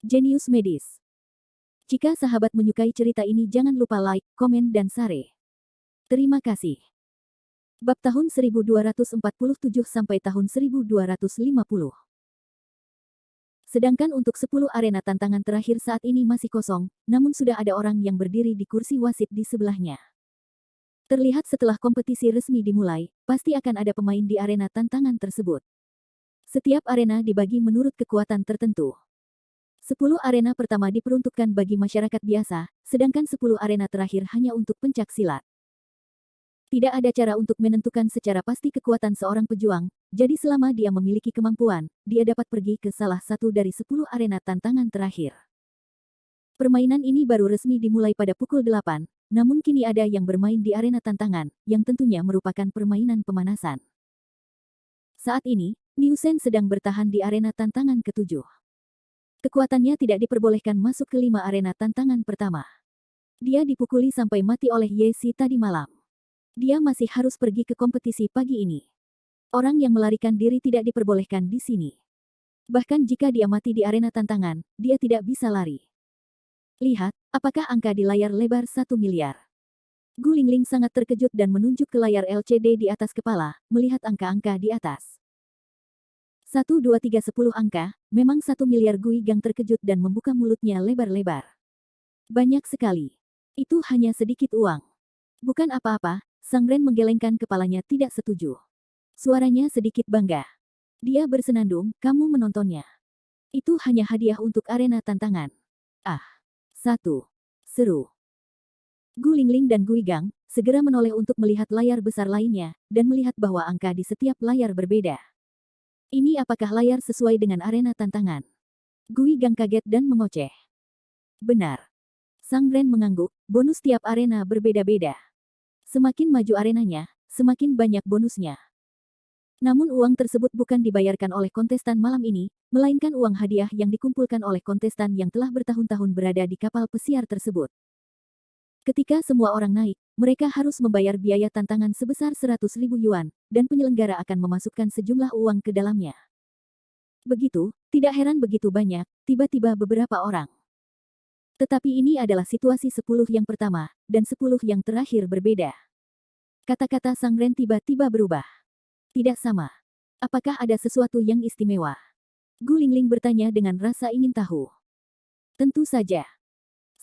Jenius Medis. Jika sahabat menyukai cerita ini jangan lupa like, komen dan share. Terima kasih. Bab tahun 1247 sampai tahun 1250. Sedangkan untuk 10 arena tantangan terakhir saat ini masih kosong, namun sudah ada orang yang berdiri di kursi wasit di sebelahnya. Terlihat setelah kompetisi resmi dimulai, pasti akan ada pemain di arena tantangan tersebut. Setiap arena dibagi menurut kekuatan tertentu. 10 arena pertama diperuntukkan bagi masyarakat biasa, sedangkan 10 arena terakhir hanya untuk pencak silat. Tidak ada cara untuk menentukan secara pasti kekuatan seorang pejuang, jadi selama dia memiliki kemampuan, dia dapat pergi ke salah satu dari 10 arena tantangan terakhir. Permainan ini baru resmi dimulai pada pukul 8, namun kini ada yang bermain di arena tantangan, yang tentunya merupakan permainan pemanasan. Saat ini, Liu Shen sedang bertahan di arena tantangan ke-7. Kekuatannya tidak diperbolehkan masuk ke 5 arena tantangan pertama. Dia dipukuli sampai mati oleh Ye Si tadi malam. Dia masih harus pergi ke kompetisi pagi ini. Orang yang melarikan diri tidak diperbolehkan di sini. Bahkan jika dia mati di arena tantangan, dia tidak bisa lari. Lihat, apakah angka di layar lebar 1 miliar? Gu Lingling sangat terkejut dan menunjuk ke layar LCD di atas kepala, melihat angka-angka di atas. 1, 2, 3, 10 angka, memang 1 miliar. Gui Gang terkejut dan membuka mulutnya lebar-lebar. Banyak sekali. Itu hanya sedikit uang. Bukan apa-apa. Sang Ren menggelengkan kepalanya tidak setuju. Suaranya sedikit bangga. Dia bersenandung, kamu menontonnya. Itu hanya hadiah untuk arena tantangan. Ah. 1. Seru. Gu Lingling dan Gui Gang segera menoleh untuk melihat layar besar lainnya, dan melihat bahwa angka di setiap layar berbeda. Ini apakah layar sesuai dengan arena tantangan? Gui Gang kaget dan mengoceh. Benar. Sang Ren mengangguk, bonus tiap arena berbeda-beda. Semakin maju arenanya, semakin banyak bonusnya. Namun uang tersebut bukan dibayarkan oleh kontestan malam ini, melainkan uang hadiah yang dikumpulkan oleh kontestan yang telah bertahun-tahun berada di kapal pesiar tersebut. Ketika semua orang naik, mereka harus membayar biaya tantangan sebesar 100.000 yuan, dan penyelenggara akan memasukkan sejumlah uang ke dalamnya. Begitu, tidak heran begitu banyak, tiba-tiba beberapa orang. Tetapi ini adalah situasi 10 yang pertama, dan 10 yang terakhir berbeda. Kata-kata Sang Ren tiba-tiba berubah. Tidak sama. Apakah ada sesuatu yang istimewa? Gu Lingling bertanya dengan rasa ingin tahu. Tentu saja.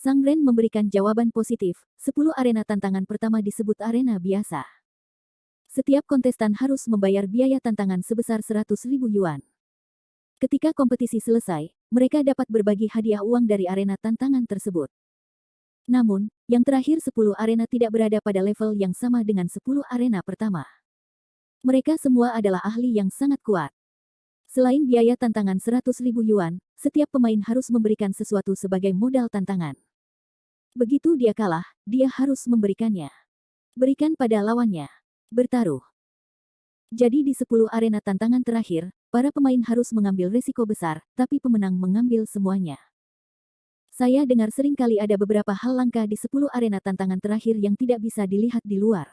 Sang Ren memberikan jawaban positif, 10 arena tantangan pertama disebut arena biasa. Setiap kontestan harus membayar biaya tantangan sebesar 100.000 yuan. Ketika kompetisi selesai, mereka dapat berbagi hadiah uang dari arena tantangan tersebut. Namun, yang terakhir 10 arena tidak berada pada level yang sama dengan 10 arena pertama. Mereka semua adalah ahli yang sangat kuat. Selain biaya tantangan 100.000 yuan, setiap pemain harus memberikan sesuatu sebagai modal tantangan. Begitu dia kalah, dia harus memberikannya. Berikan pada lawannya. Bertaruh. Jadi di 10 arena tantangan terakhir, para pemain harus mengambil risiko besar, tapi pemenang mengambil semuanya. Saya dengar sering kali ada beberapa hal langka di 10 arena tantangan terakhir yang tidak bisa dilihat di luar.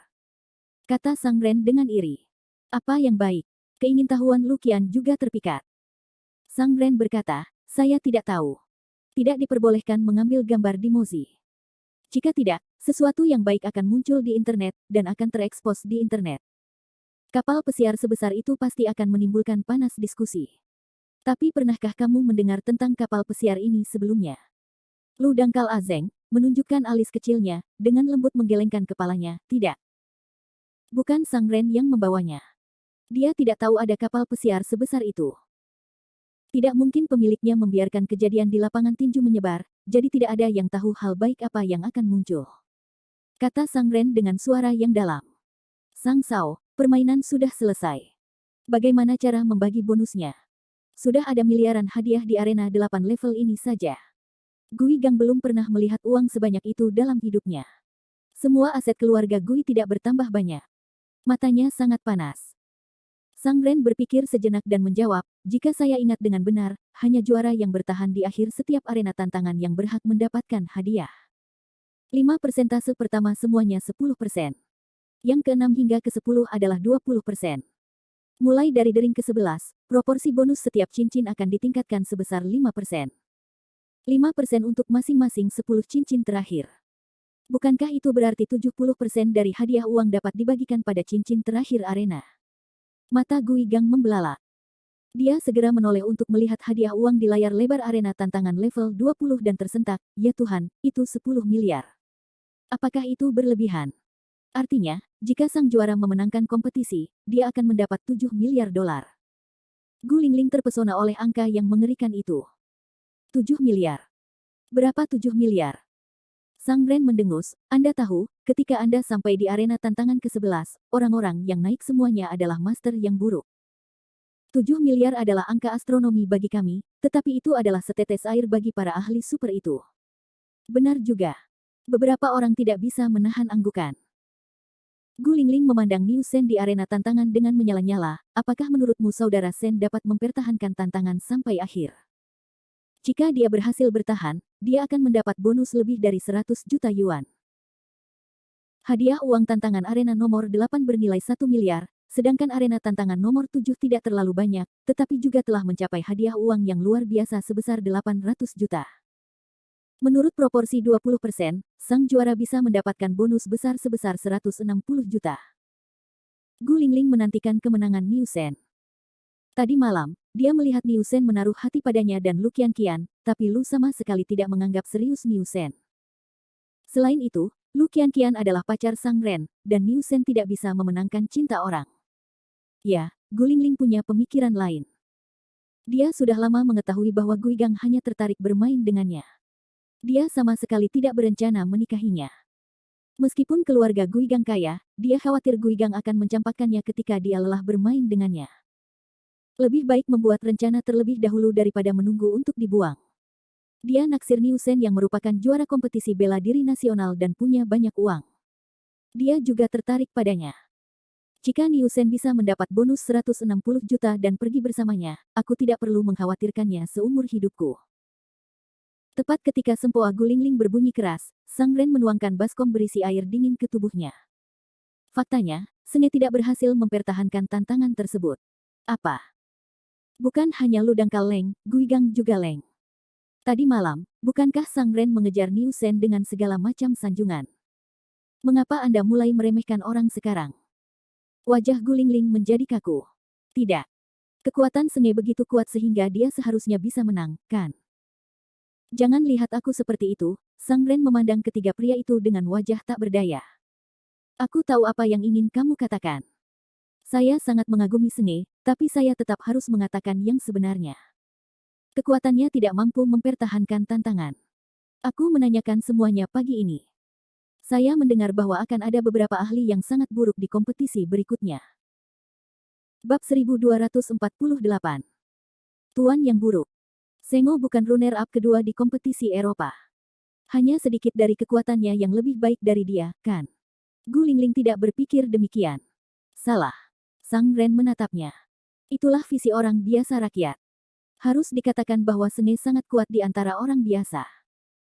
Kata Sang Ren dengan iri. Apa yang baik? Keingintahuan Lu Qian juga terpikat. Sang Ren berkata, saya tidak tahu. Tidak diperbolehkan mengambil gambar di Mozi. Jika tidak, sesuatu yang baik akan muncul di internet, dan akan terekspos di internet. Kapal pesiar sebesar itu pasti akan menimbulkan panas diskusi. Tapi pernahkah kamu mendengar tentang kapal pesiar ini sebelumnya? Lu Dangkal Azeng menunjukkan alis kecilnya, dengan lembut menggelengkan kepalanya, tidak. Bukan Sang Ren yang membawanya. Dia tidak tahu ada kapal pesiar sebesar itu. Tidak mungkin pemiliknya membiarkan kejadian di lapangan tinju menyebar, jadi tidak ada yang tahu hal baik apa yang akan muncul. Kata Sang Ren dengan suara yang dalam. Sang Sao, permainan sudah selesai. Bagaimana cara membagi bonusnya? Sudah ada miliaran hadiah di arena 8 level ini saja. Gui Gang belum pernah melihat uang sebanyak itu dalam hidupnya. Semua aset keluarga Gui tidak bertambah banyak. Matanya sangat panas. Sang Ren berpikir sejenak dan menjawab, jika saya ingat dengan benar, hanya juara yang bertahan di akhir setiap arena tantangan yang berhak mendapatkan hadiah. 5% pertama semuanya 10%. Yang ke-6 hingga ke-10 adalah 20%. Mulai dari dering ke-11, proporsi bonus setiap cincin akan ditingkatkan sebesar 5%. 5% untuk masing-masing 10 cincin terakhir. Bukankah itu berarti 70% dari hadiah uang dapat dibagikan pada cincin terakhir arena? Mata Guigang membelalak. Dia segera menoleh untuk melihat hadiah uang di layar lebar arena tantangan level 20 dan tersentak, ya Tuhan, itu 10 miliar. Apakah itu berlebihan? Artinya, jika sang juara memenangkan kompetisi, dia akan mendapat 7 miliar dolar. Gu Lingling terpesona oleh angka yang mengerikan itu. 7 miliar. Berapa 7 miliar? Sang Ren mendengus, Anda tahu, ketika Anda sampai di arena tantangan ke-11, orang-orang yang naik semuanya adalah master yang buruk. 7 miliar adalah angka astronomi bagi kami, tetapi itu adalah setetes air bagi para ahli super itu. Benar juga. Beberapa orang tidak bisa menahan anggukan. Gu Lingling memandang Niu Sen di arena tantangan dengan menyala-nyala, apakah menurutmu saudara Sen dapat mempertahankan tantangan sampai akhir? Jika dia berhasil bertahan, dia akan mendapat bonus lebih dari 100 juta yuan. Hadiah uang tantangan arena nomor 8 bernilai 1 miliar, sedangkan arena tantangan nomor 7 tidak terlalu banyak, tetapi juga telah mencapai hadiah uang yang luar biasa sebesar 800 juta. Menurut proporsi 20%, sang juara bisa mendapatkan bonus besar sebesar 160 juta. Gu Lingling menantikan kemenangan Niu Sen. Tadi malam, dia melihat Niu Sen menaruh hati padanya dan Lu Qianqian, tapi Lu sama sekali tidak menganggap serius Niu Sen. Selain itu, Lu Qianqian adalah pacar Sang Ren, dan Niu Sen tidak bisa memenangkan cinta orang. Ya, Gu Lingling punya pemikiran lain. Dia sudah lama mengetahui bahwa Guigang hanya tertarik bermain dengannya. Dia sama sekali tidak berencana menikahinya. Meskipun keluarga Guigang kaya, dia khawatir Guigang akan mencampakkannya ketika dia lelah bermain dengannya. Lebih baik membuat rencana terlebih dahulu daripada menunggu untuk dibuang. Dia naksir Niu Sen yang merupakan juara kompetisi bela diri nasional dan punya banyak uang. Dia juga tertarik padanya. Jika Niu Sen bisa mendapat bonus 160 juta dan pergi bersamanya, aku tidak perlu mengkhawatirkannya seumur hidupku. Tepat ketika sempoa Gu Lingling berbunyi keras, Sang Ren menuangkan baskom berisi air dingin ke tubuhnya. Faktanya, Senge tidak berhasil mempertahankan tantangan tersebut. Apa? Bukan hanya Lu Dangkal Leng, Guigang juga Leng. Tadi malam, bukankah Sang Ren mengejar Niu Sen dengan segala macam sanjungan? Mengapa Anda mulai meremehkan orang sekarang? Wajah Gu Lingling menjadi kaku. Tidak. Kekuatan Senge begitu kuat sehingga dia seharusnya bisa menang, kan? Jangan lihat aku seperti itu, Sang Ren memandang ketiga pria itu dengan wajah tak berdaya. Aku tahu apa yang ingin kamu katakan. Saya sangat mengagumi Senge, tapi saya tetap harus mengatakan yang sebenarnya. Kekuatannya tidak mampu mempertahankan tantangan. Aku menanyakan semuanya pagi ini. Saya mendengar bahwa akan ada beberapa ahli yang sangat buruk di kompetisi berikutnya. Bab 1248. Tuan yang buruk. Sengo bukan runner-up kedua di kompetisi Eropa. Hanya sedikit dari kekuatannya yang lebih baik dari dia, kan? Gu Lingling tidak berpikir demikian. Salah. Sang Ren menatapnya. Itulah visi orang biasa rakyat. Harus dikatakan bahwa Senge sangat kuat di antara orang biasa.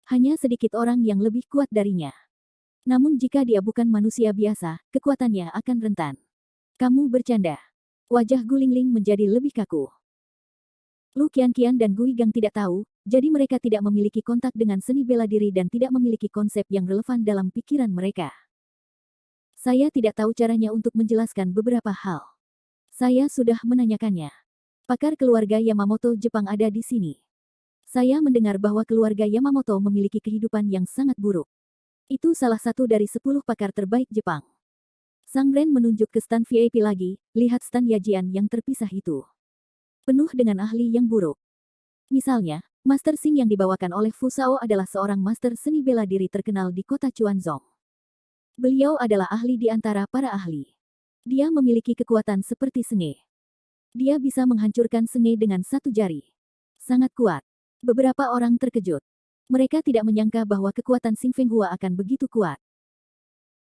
Hanya sedikit orang yang lebih kuat darinya. Namun jika dia bukan manusia biasa, kekuatannya akan rentan. Kamu bercanda. Wajah Gu Lingling menjadi lebih kaku. Lu Qianqian dan Guigang tidak tahu, jadi mereka tidak memiliki kontak dengan seni bela diri dan tidak memiliki konsep yang relevan dalam pikiran mereka. Saya tidak tahu caranya untuk menjelaskan beberapa hal. Saya sudah menanyakannya. Pakar keluarga Yamamoto Jepang ada di sini. Saya mendengar bahwa keluarga Yamamoto memiliki kehidupan yang sangat buruk. Itu salah satu dari 10 pakar terbaik Jepang. Sang Ren menunjuk ke stan VIP lagi, lihat stan Yajian yang terpisah itu. Penuh dengan ahli yang buruk. Misalnya, Master Xing yang dibawakan oleh Fusao adalah seorang master seni bela diri terkenal di kota Chuanzong. Beliau adalah ahli di antara para ahli. Dia memiliki kekuatan seperti Senge. Dia bisa menghancurkan Senge dengan satu jari. Sangat kuat. Beberapa orang terkejut. Mereka tidak menyangka bahwa kekuatan Xing Fenghua akan begitu kuat.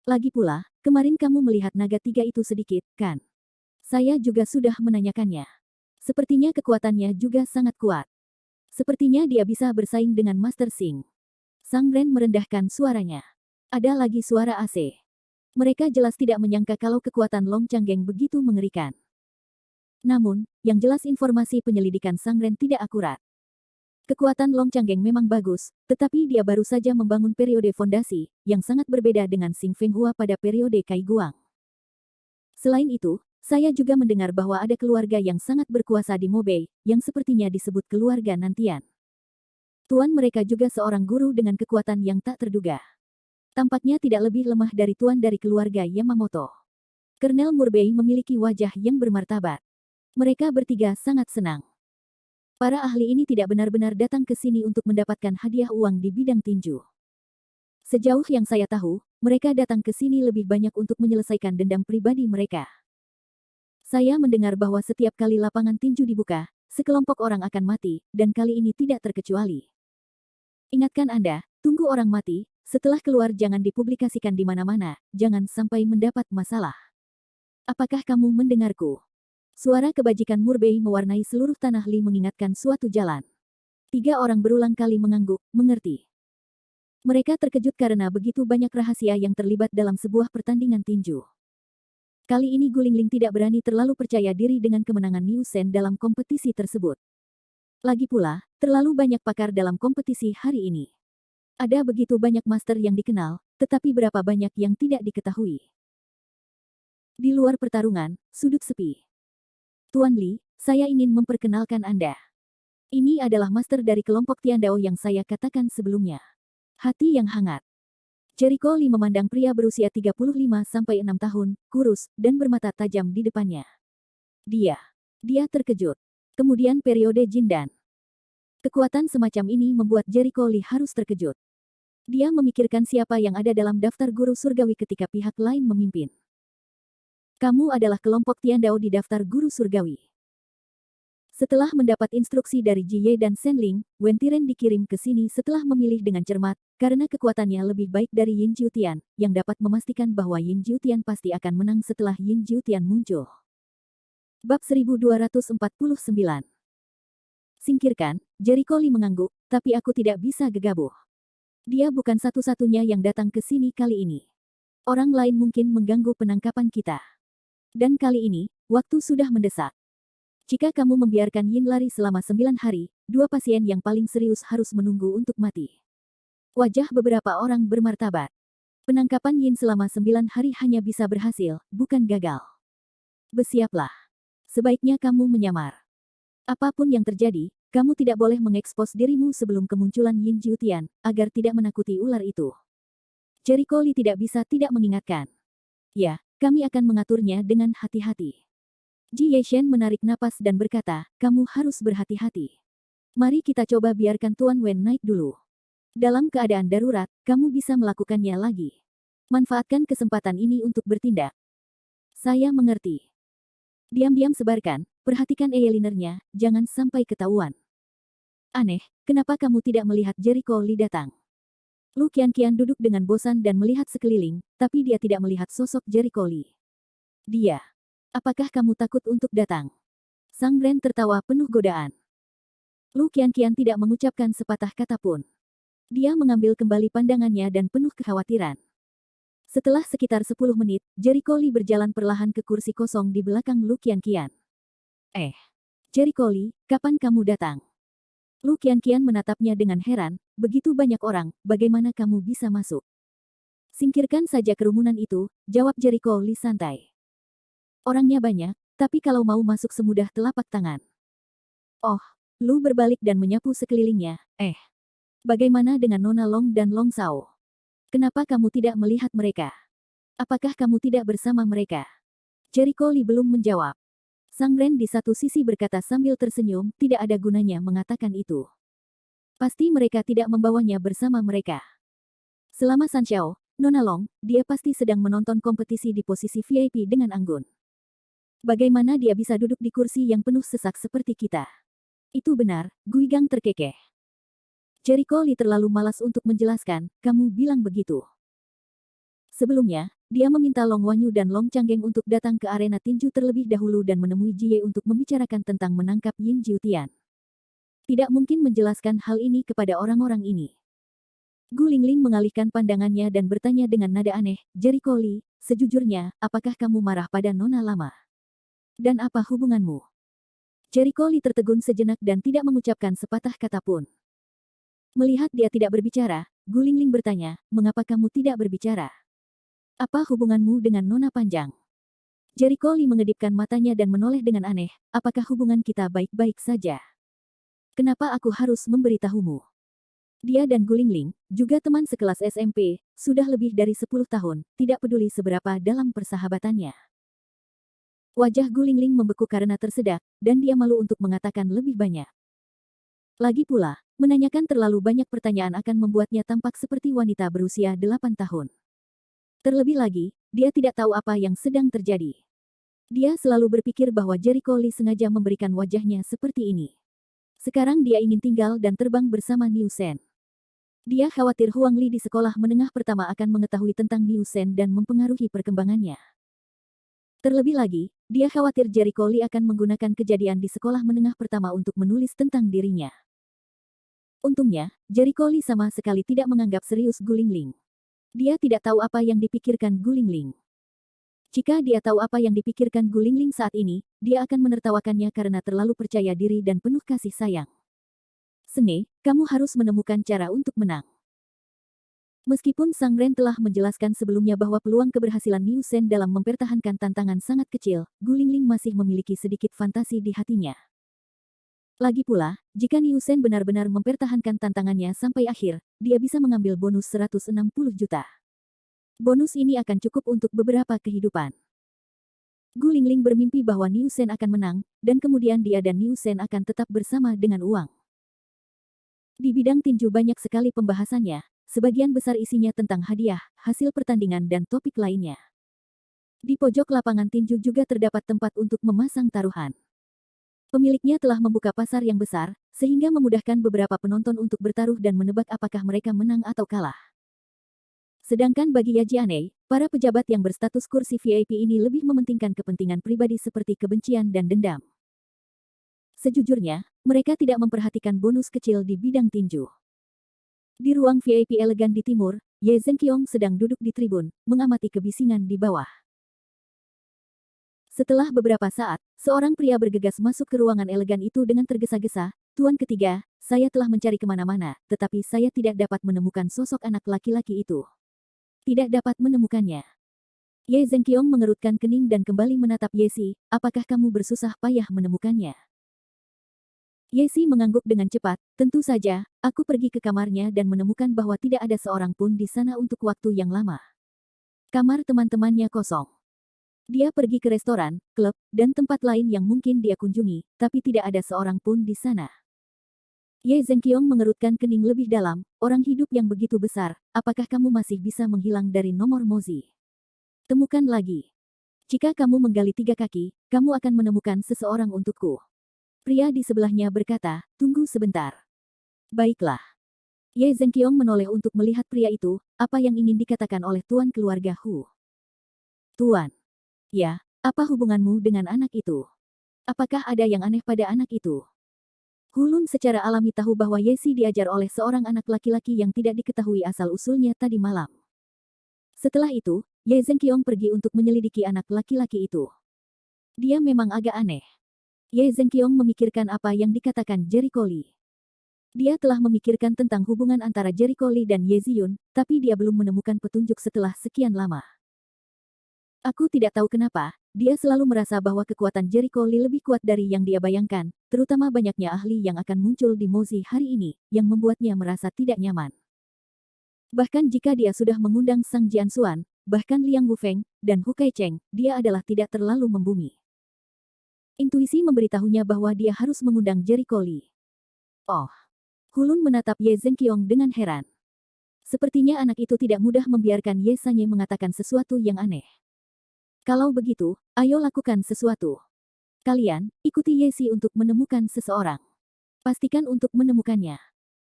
Lagi pula, kemarin kamu melihat naga tiga itu sedikit, kan? Saya juga sudah menanyakannya. Sepertinya kekuatannya juga sangat kuat. Sepertinya dia bisa bersaing dengan Master Xing. Sang Ren merendahkan suaranya. Ada lagi suara AC. Mereka jelas tidak menyangka kalau kekuatan Long Changgeng begitu mengerikan. Namun, yang jelas informasi penyelidikan Sang Ren tidak akurat. Kekuatan Long Changgeng memang bagus, tetapi dia baru saja membangun periode fondasi, yang sangat berbeda dengan Xing Fenghua pada periode Kai Guang. Selain itu, saya juga mendengar bahwa ada keluarga yang sangat berkuasa di Mobei, yang sepertinya disebut keluarga Nantian. Tuan mereka juga seorang guru dengan kekuatan yang tak terduga. Tampaknya tidak lebih lemah dari tuan dari keluarga Yamamoto. Kolonel Murbei memiliki wajah yang bermartabat. Mereka bertiga sangat senang. Para ahli ini tidak benar-benar datang ke sini untuk mendapatkan hadiah uang di bidang tinju. Sejauh yang saya tahu, mereka datang ke sini lebih banyak untuk menyelesaikan dendam pribadi mereka. Saya mendengar bahwa setiap kali lapangan tinju dibuka, sekelompok orang akan mati, dan kali ini tidak terkecuali. Ingatkan Anda, tunggu orang mati, setelah keluar jangan dipublikasikan di mana-mana, jangan sampai mendapat masalah. Apakah kamu mendengarku? Suara kebajikan Murbei mewarnai seluruh tanah Li mengingatkan suatu jalan. 3 orang berulang kali mengangguk, mengerti. Mereka terkejut karena begitu banyak rahasia yang terlibat dalam sebuah pertandingan tinju. Kali ini Guling Ling tidak berani terlalu percaya diri dengan kemenangan Liu Shen dalam kompetisi tersebut. Lagi pula, terlalu banyak pakar dalam kompetisi hari ini. Ada begitu banyak master yang dikenal, tetapi berapa banyak yang tidak diketahui. Di luar pertarungan, sudut sepi. Tuan Li, saya ingin memperkenalkan Anda. Ini adalah master dari kelompok Tiandao yang saya katakan sebelumnya. Hati yang hangat. Jericho Li memandang pria berusia 35-6 tahun, kurus, dan bermata tajam di depannya. Dia terkejut. Kemudian periode Jindan. Kekuatan semacam ini membuat Jericho Li harus terkejut. Dia memikirkan siapa yang ada dalam daftar guru surgawi ketika pihak lain memimpin. Kamu adalah kelompok Tiandao di daftar guru surgawi. Setelah mendapat instruksi dari Ji Ye dan Shen Ling, Wen Tiren dikirim ke sini setelah memilih dengan cermat, karena kekuatannya lebih baik dari Yin Jiutian, yang dapat memastikan bahwa Yin Jiutian pasti akan menang setelah Yin Jiutian muncul. Bab 1249. Singkirkan, Jericho Li mengangguk, tapi aku tidak bisa gegabah. Dia bukan satu-satunya yang datang ke sini kali ini. Orang lain mungkin mengganggu penangkapan kita. Dan kali ini, waktu sudah mendesak. Jika kamu membiarkan Yin lari selama 9 hari, 2 pasien yang paling serius harus menunggu untuk mati. Wajah beberapa orang bermartabat. Penangkapan Yin selama 9 hari hanya bisa berhasil, bukan gagal. Bersiaplah. Sebaiknya kamu menyamar. Apapun yang terjadi, kamu tidak boleh mengekspos dirimu sebelum kemunculan Yin Jiutian, agar tidak menakuti ular itu. Jericho Li tidak bisa tidak mengingatkan. Ya, kami akan mengaturnya dengan hati-hati. Ji Yeshen menarik napas dan berkata, kamu harus berhati-hati. Mari kita coba biarkan Tuan Wen naik dulu. Dalam keadaan darurat, kamu bisa melakukannya lagi. Manfaatkan kesempatan ini untuk bertindak. Saya mengerti. Diam-diam sebarkan, perhatikan eyelinernya, jangan sampai ketahuan. Aneh, kenapa kamu tidak melihat Jericho Li datang? Lu Qianqian duduk dengan bosan dan melihat sekeliling, tapi dia tidak melihat sosok Jericho Li. Dia. Apakah kamu takut untuk datang? Sang Ren tertawa penuh godaan. Lu Qianqian tidak mengucapkan sepatah kata pun. Dia mengambil kembali pandangannya dan penuh kekhawatiran. Setelah sekitar 10 menit, Jericho Li berjalan perlahan ke kursi kosong di belakang Lu Qianqian. Jericho Li, kapan kamu datang? Lu Qianqian menatapnya dengan heran, begitu banyak orang, bagaimana kamu bisa masuk? Singkirkan saja kerumunan itu, jawab Jericho Li santai. Orangnya banyak, tapi kalau mau masuk semudah telapak tangan. Oh, Lu berbalik dan menyapu sekelilingnya, bagaimana dengan Nona Long dan Long Sao? Kenapa kamu tidak melihat mereka? Apakah kamu tidak bersama mereka? Jericho Li belum menjawab. Sang Ren di satu sisi berkata sambil tersenyum, tidak ada gunanya mengatakan itu. Pasti mereka tidak membawanya bersama mereka. Selama San Xiao, Nona Long, dia pasti sedang menonton kompetisi di posisi VIP dengan anggun. Bagaimana dia bisa duduk di kursi yang penuh sesak seperti kita? Itu benar, Guigang terkekeh. Jericho Li terlalu malas untuk menjelaskan, kamu bilang begitu. Sebelumnya, dia meminta Long Wanyu dan Long Changgeng untuk datang ke arena tinju terlebih dahulu dan menemui Ji Ye untuk membicarakan tentang menangkap Yin Jiutian. Tidak mungkin menjelaskan hal ini kepada orang-orang ini. Gu Lingling mengalihkan pandangannya dan bertanya dengan nada aneh, Jericho Li, sejujurnya, apakah kamu marah pada Nona Lama? Dan apa hubunganmu? Jericho Lee tertegun sejenak dan tidak mengucapkan sepatah kata pun. Melihat dia tidak berbicara, Gu Lingling bertanya, mengapa kamu tidak berbicara? Apa hubunganmu dengan Nona Panjang? Jericho Lee mengedipkan matanya dan menoleh dengan aneh, apakah hubungan kita baik-baik saja? Kenapa aku harus memberitahumu? Dia dan Gu Lingling, juga teman sekelas SMP, sudah lebih dari 10 tahun, tidak peduli seberapa dalam persahabatannya. Wajah Gu Lingling membeku karena tersedak, dan dia malu untuk mengatakan lebih banyak. Lagi pula, menanyakan terlalu banyak pertanyaan akan membuatnya tampak seperti wanita berusia 8 tahun. Terlebih lagi, dia tidak tahu apa yang sedang terjadi. Dia selalu berpikir bahwa Jericho Lee sengaja memberikan wajahnya seperti ini. Sekarang dia ingin tinggal dan terbang bersama Niu Sen. Dia khawatir Huang Li di sekolah menengah pertama akan mengetahui tentang Niu Sen dan mempengaruhi perkembangannya. Terlebih lagi, dia khawatir Jericho Lee akan menggunakan kejadian di sekolah menengah pertama untuk menulis tentang dirinya. Untungnya, Jericho Lee sama sekali tidak menganggap serius Gu Lingling. Dia tidak tahu apa yang dipikirkan Gu Lingling. Jika dia tahu apa yang dipikirkan Gu Lingling saat ini, dia akan menertawakannya karena terlalu percaya diri dan penuh kasih sayang. Senge, kamu harus menemukan cara untuk menang. Meskipun Sang Ren telah menjelaskan sebelumnya bahwa peluang keberhasilan Niu Sen dalam mempertahankan tantangan sangat kecil, Gu Lingling masih memiliki sedikit fantasi di hatinya. Lagi pula, jika Niu Sen benar-benar mempertahankan tantangannya sampai akhir, dia bisa mengambil bonus 160 juta. Bonus ini akan cukup untuk beberapa kehidupan. Gu Lingling bermimpi bahwa Niu Sen akan menang, dan kemudian dia dan Niu Sen akan tetap bersama dengan uang. Di bidang tinju banyak sekali pembahasannya, sebagian besar isinya tentang hadiah, hasil pertandingan dan topik lainnya. Di pojok lapangan tinju juga terdapat tempat untuk memasang taruhan. Pemiliknya telah membuka pasar yang besar, sehingga memudahkan beberapa penonton untuk bertaruh dan menebak apakah mereka menang atau kalah. Sedangkan bagi Yaji Anei, para pejabat yang berstatus kursi VIP ini lebih mementingkan kepentingan pribadi seperti kebencian dan dendam. Sejujurnya, mereka tidak memperhatikan bonus kecil di bidang tinju. Di ruang VIP elegan di timur, Ye Zhenqiong sedang duduk di tribun, mengamati kebisingan di bawah. Setelah beberapa saat, seorang pria bergegas masuk ke ruangan elegan itu dengan tergesa-gesa, "Tuan ketiga, saya telah mencari kemana-mana, tetapi saya tidak dapat menemukan sosok anak laki-laki itu. Tidak dapat menemukannya." Ye Zhenqiong mengerutkan kening dan kembali menatap Yesi, "Apakah kamu bersusah payah menemukannya?" Yesi mengangguk dengan cepat, "Tentu saja, aku pergi ke kamarnya dan menemukan bahwa tidak ada seorang pun di sana untuk waktu yang lama. Kamar teman-temannya kosong. Dia pergi ke restoran, klub, dan tempat lain yang mungkin dia kunjungi, tapi tidak ada seorang pun di sana." Ye Zhenqiong mengerutkan kening lebih dalam, "Orang hidup yang begitu besar, apakah kamu masih bisa menghilang dari nomor Mozi? Temukan lagi. Jika kamu menggali 3 kaki, kamu akan menemukan seseorang untukku." Pria di sebelahnya berkata, "Tunggu sebentar." "Baiklah." Ye Zhenqiong menoleh untuk melihat pria itu, apa yang ingin dikatakan oleh tuan keluarga Hu. "Tuan." "Ya, apa hubunganmu dengan anak itu? Apakah ada yang aneh pada anak itu?" Hulun secara alami tahu bahwa Yesi diajar oleh seorang anak laki-laki yang tidak diketahui asal-usulnya tadi malam. Setelah itu, Ye Zhenqiong pergi untuk menyelidiki anak laki-laki itu. Dia memang agak aneh. Ye Zhenqiong memikirkan apa yang dikatakan Jericho Lee. Dia telah memikirkan tentang hubungan antara Jericho Lee dan Ye Ziyun, tapi dia belum menemukan petunjuk setelah sekian lama. "Aku tidak tahu kenapa, dia selalu merasa bahwa kekuatan Jericho Lee lebih kuat dari yang dia bayangkan, terutama banyaknya ahli yang akan muncul di Mozi hari ini, yang membuatnya merasa tidak nyaman. Bahkan jika dia sudah mengundang Sang Jianxuan, bahkan Liang Wufeng, dan Hu Kaicheng, dia adalah tidak terlalu membumi. Intuisi memberitahunya bahwa dia harus mengundang Jericho Lee." "Oh." Hulun menatap Ye Zhenqiong dengan heran. Sepertinya anak itu tidak mudah membiarkan Ye Sanye mengatakan sesuatu yang aneh. "Kalau begitu, ayo lakukan sesuatu. Kalian, ikuti Yesi untuk menemukan seseorang. Pastikan untuk menemukannya."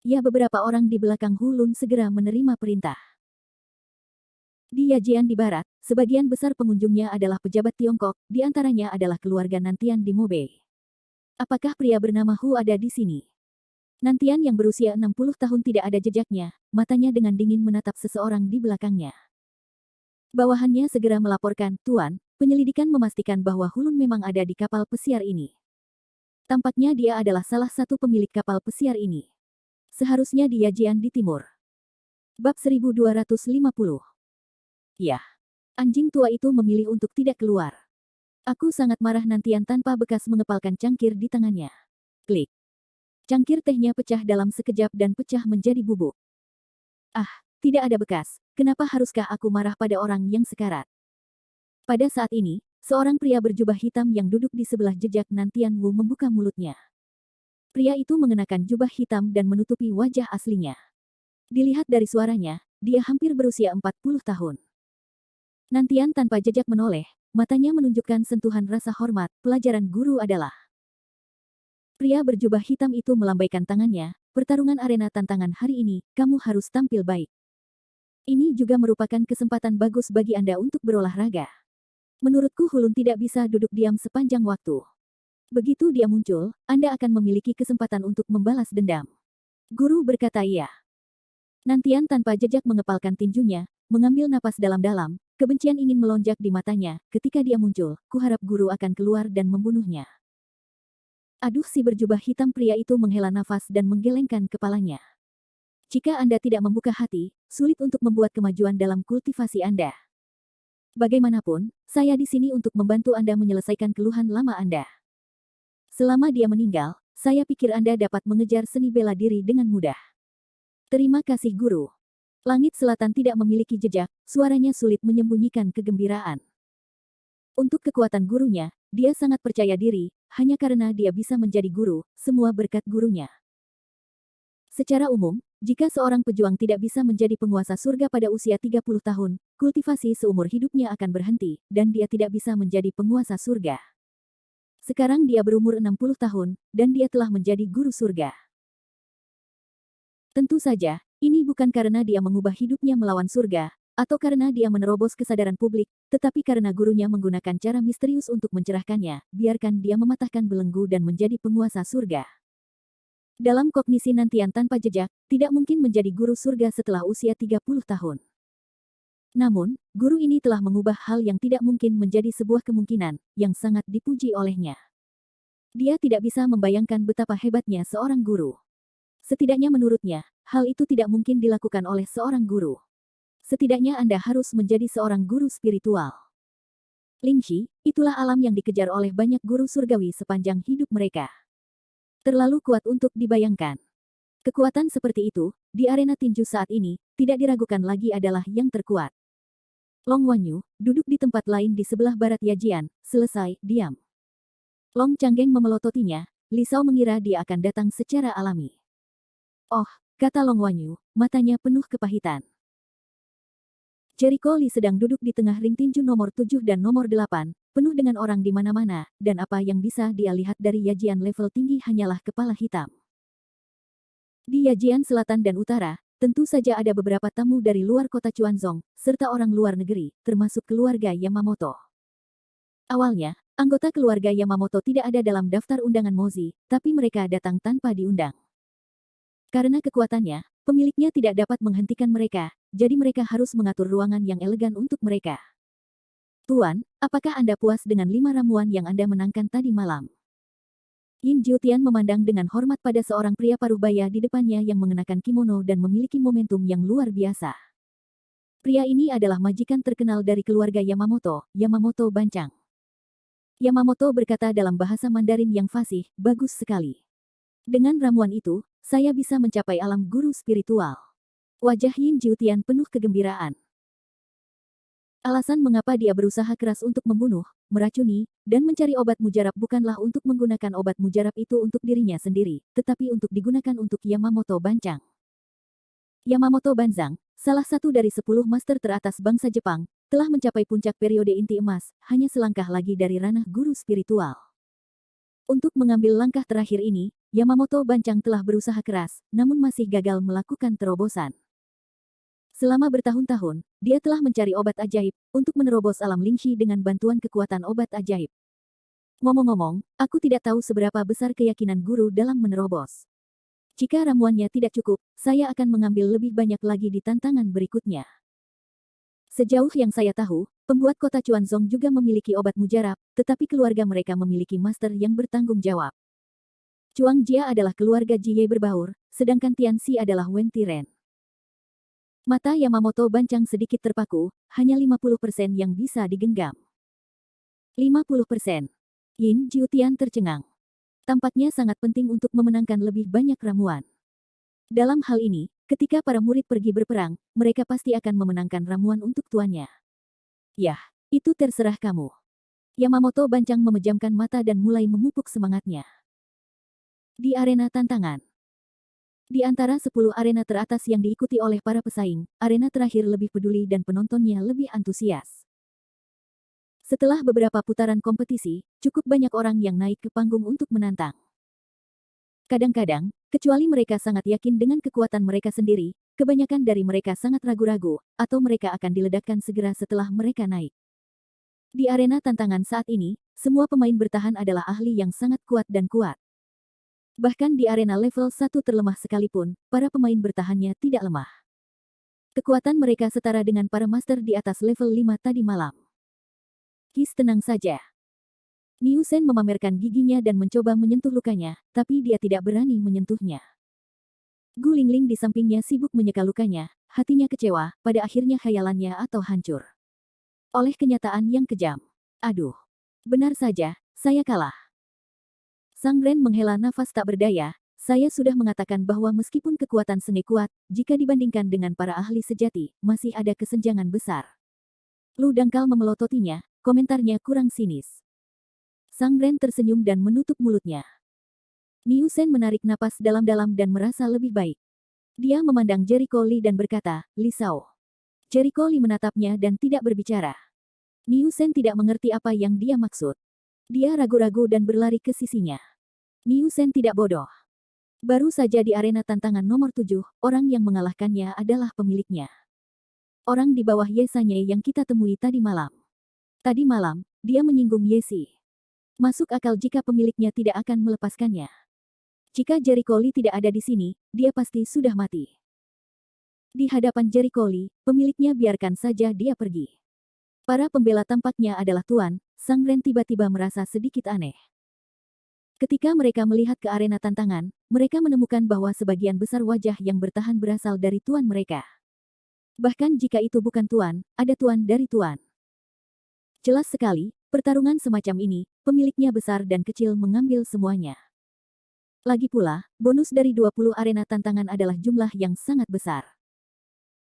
Ya, beberapa orang di belakang Hulun segera menerima perintah. Di Yajian di barat, sebagian besar pengunjungnya adalah pejabat Tiongkok, di antaranya adalah keluarga Nantian di Mobei. Apakah pria bernama Hu ada di sini? Nantian yang berusia 60 tahun tidak ada jejaknya, matanya dengan dingin menatap seseorang di belakangnya. Bawahannya segera melaporkan, "Tuan, penyelidikan memastikan bahwa Hulun memang ada di kapal pesiar ini." Tampaknya dia adalah salah satu pemilik kapal pesiar ini. Seharusnya dia Jian di timur. Bab 1250. Ya. Anjing tua itu memilih untuk tidak keluar. Aku sangat marah nantian tanpa bekas mengepalkan cangkir di tangannya. Klik. Cangkir tehnya pecah dalam sekejap dan pecah menjadi bubuk. Ah, tidak ada bekas. Kenapa haruskah aku marah pada orang yang sekarat? Pada saat ini, seorang pria berjubah hitam yang duduk di sebelah jejak Nantian Wu membuka mulutnya. Pria itu mengenakan jubah hitam dan menutupi wajah aslinya. Dilihat dari suaranya, dia hampir berusia 40 tahun. Nantian tanpa jejak menoleh, matanya menunjukkan sentuhan rasa hormat. Pelajaran guru adalah. Pria berjubah hitam itu melambaikan tangannya. Pertarungan arena tantangan hari ini, kamu harus tampil baik. Ini juga merupakan kesempatan bagus bagi Anda untuk berolahraga. Menurutku Hulun tidak bisa duduk diam sepanjang waktu. Begitu dia muncul, Anda akan memiliki kesempatan untuk membalas dendam. Guru berkata iya. Nantian tanpa jejak mengepalkan tinjunya, mengambil napas dalam-dalam, kebencian ingin melonjak di matanya. Ketika dia muncul, kuharap guru akan keluar dan membunuhnya. Aduh, si berjubah hitam pria itu menghela nafas dan menggelengkan kepalanya. Jika Anda tidak membuka hati, sulit untuk membuat kemajuan dalam kultivasi Anda. Bagaimanapun, saya di sini untuk membantu Anda menyelesaikan keluhan lama Anda. Selama dia meninggal, saya pikir Anda dapat mengejar seni bela diri dengan mudah. Terima kasih guru. Langit selatan tidak memiliki jejak, suaranya sulit menyembunyikan kegembiraan. Untuk kekuatan gurunya, dia sangat percaya diri, hanya karena dia bisa menjadi guru, semua berkat gurunya. Secara umum, jika seorang pejuang tidak bisa menjadi penguasa surga pada usia 30 tahun, kultivasi seumur hidupnya akan berhenti, dan dia tidak bisa menjadi penguasa surga. Sekarang dia berumur 60 tahun, dan dia telah menjadi guru surga. Tentu saja, ini bukan karena dia mengubah hidupnya melawan surga, atau karena dia menerobos kesadaran publik, tetapi karena gurunya menggunakan cara misterius untuk mencerahkannya, biarkan dia mematahkan belenggu dan menjadi penguasa surga. Dalam kognisi Nantian tanpa jejak, tidak mungkin menjadi guru surga setelah usia 30 tahun. Namun, guru ini telah mengubah hal yang tidak mungkin menjadi sebuah kemungkinan, yang sangat dipuji olehnya. Dia tidak bisa membayangkan betapa hebatnya seorang guru. Setidaknya menurutnya, hal itu tidak mungkin dilakukan oleh seorang guru. Setidaknya Anda harus menjadi seorang guru spiritual. Lingxi, itulah alam yang dikejar oleh banyak guru surgawi sepanjang hidup mereka. Terlalu kuat untuk dibayangkan. Kekuatan seperti itu, di arena tinju saat ini, tidak diragukan lagi adalah yang terkuat. Long Wanyu, duduk di tempat lain di sebelah barat Yajian, selesai, diam. Long Changgeng memelototinya, Li Shao mengira dia akan datang secara alami. Oh, kata Long Wanyu, matanya penuh kepahitan. Jericho Li sedang duduk di tengah ring tinju nomor 7 dan nomor 8, penuh dengan orang di mana-mana, dan apa yang bisa dia lihat dari Yajian level tinggi hanyalah kepala hitam. Di Yajian Selatan dan Utara, tentu saja ada beberapa tamu dari luar kota Chuanzong, serta orang luar negeri, termasuk keluarga Yamamoto. Awalnya, anggota keluarga Yamamoto tidak ada dalam daftar undangan Mozi, tapi mereka datang tanpa diundang. Karena kekuatannya, pemiliknya tidak dapat menghentikan mereka, jadi mereka harus mengatur ruangan yang elegan untuk mereka. Tuan, apakah Anda puas dengan 5 ramuan yang Anda menangkan tadi malam? Yin Jiutian memandang dengan hormat pada seorang pria parubaya di depannya yang mengenakan kimono dan memiliki momentum yang luar biasa. Pria ini adalah majikan terkenal dari keluarga Yamamoto, Yamamoto Bancang. Yamamoto berkata dalam bahasa Mandarin yang fasih, bagus sekali. Dengan ramuan itu, saya bisa mencapai alam guru spiritual. Wajah Yin Jiutian penuh kegembiraan. Alasan mengapa dia berusaha keras untuk membunuh, meracuni, dan mencari obat mujarab bukanlah untuk menggunakan obat mujarab itu untuk dirinya sendiri, tetapi untuk digunakan untuk Yamamoto Bancang. Yamamoto Banzang, salah satu dari 10 master teratas bangsa Jepang, telah mencapai puncak periode inti emas, hanya selangkah lagi dari ranah guru spiritual. Untuk mengambil langkah terakhir ini, Yamamoto Bancang telah berusaha keras, namun masih gagal melakukan terobosan. Selama bertahun-tahun, dia telah mencari obat ajaib untuk menerobos alam Lingxi dengan bantuan kekuatan obat ajaib. Ngomong-ngomong, aku tidak tahu seberapa besar keyakinan guru dalam menerobos. Jika ramuannya tidak cukup, saya akan mengambil lebih banyak lagi di tantangan berikutnya. Sejauh yang saya tahu, pembuat kota Chuanzong juga memiliki obat mujarab, tetapi keluarga mereka memiliki master yang bertanggung jawab. Chuang Jia adalah keluarga Jie berbaur, sedangkan Tianxi adalah Wen Tiren. Mata Yamamoto Bancang sedikit terpaku, hanya 50% yang bisa digenggam. 50%. Yin Jiutian tercengang. Tampaknya sangat penting untuk memenangkan lebih banyak ramuan. Dalam hal ini, ketika para murid pergi berperang, mereka pasti akan memenangkan ramuan untuk tuannya. Yah, itu terserah kamu. Yamamoto Bancang memejamkan mata dan mulai memupuk semangatnya. Di arena tantangan. Di antara 10 arena teratas yang diikuti oleh para pesaing, arena terakhir lebih peduli dan penontonnya lebih antusias. Setelah beberapa putaran kompetisi, cukup banyak orang yang naik ke panggung untuk menantang. Kadang-kadang, kecuali mereka sangat yakin dengan kekuatan mereka sendiri, kebanyakan dari mereka sangat ragu-ragu, atau mereka akan diledakkan segera setelah mereka naik. Di arena tantangan saat ini, semua pemain bertahan adalah ahli yang sangat kuat dan kuat. Bahkan di arena level 1 terlemah sekalipun, para pemain bertahannya tidak lemah. Kekuatan mereka setara dengan para master di atas level 5 tadi malam. Kis tenang saja. Niu Sen memamerkan giginya dan mencoba menyentuh lukanya, tapi dia tidak berani menyentuhnya. Gu Lingling di sampingnya sibuk menyeka lukanya, hatinya kecewa, pada akhirnya khayalannya atau hancur. Oleh kenyataan yang kejam. Aduh. Benar saja, saya kalah. Sang Ren menghela nafas tak berdaya, saya sudah mengatakan bahwa meskipun kekuatan seni kuat, jika dibandingkan dengan para ahli sejati, masih ada kesenjangan besar. Lu dangkal memelototinya, komentarnya kurang sinis. Sang Ren tersenyum dan menutup mulutnya. Niu Sen menarik napas dalam-dalam dan merasa lebih baik. Dia memandang Jericho Lee dan berkata, "Li Shao." Jericho Lee menatapnya dan tidak berbicara. Niu Sen tidak mengerti apa yang dia maksud. Dia ragu-ragu dan berlari ke sisinya. Niu Sen tidak bodoh. Baru saja di arena tantangan nomor 7, orang yang mengalahkannya adalah pemiliknya. Orang di bawah Yesanye yang kita temui tadi malam. Tadi malam, dia menyinggung Yesi. Masuk akal jika pemiliknya tidak akan melepaskannya. Jika Jericho Lee tidak ada di sini, dia pasti sudah mati. Di hadapan Jericho Lee, pemiliknya biarkan saja dia pergi. Para pembela tampaknya adalah Tuan, Sang Ren tiba-tiba merasa sedikit aneh. Ketika mereka melihat ke arena tantangan, mereka menemukan bahwa sebagian besar wajah yang bertahan berasal dari Tuan mereka. Bahkan jika itu bukan Tuan, ada Tuan dari Tuan. Jelas sekali, pertarungan semacam ini, pemiliknya besar dan kecil mengambil semuanya. Lagi pula, bonus dari 20 arena tantangan adalah jumlah yang sangat besar.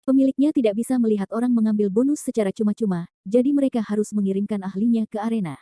Pemiliknya tidak bisa melihat orang mengambil bonus secara cuma-cuma, jadi mereka harus mengirimkan ahlinya ke arena.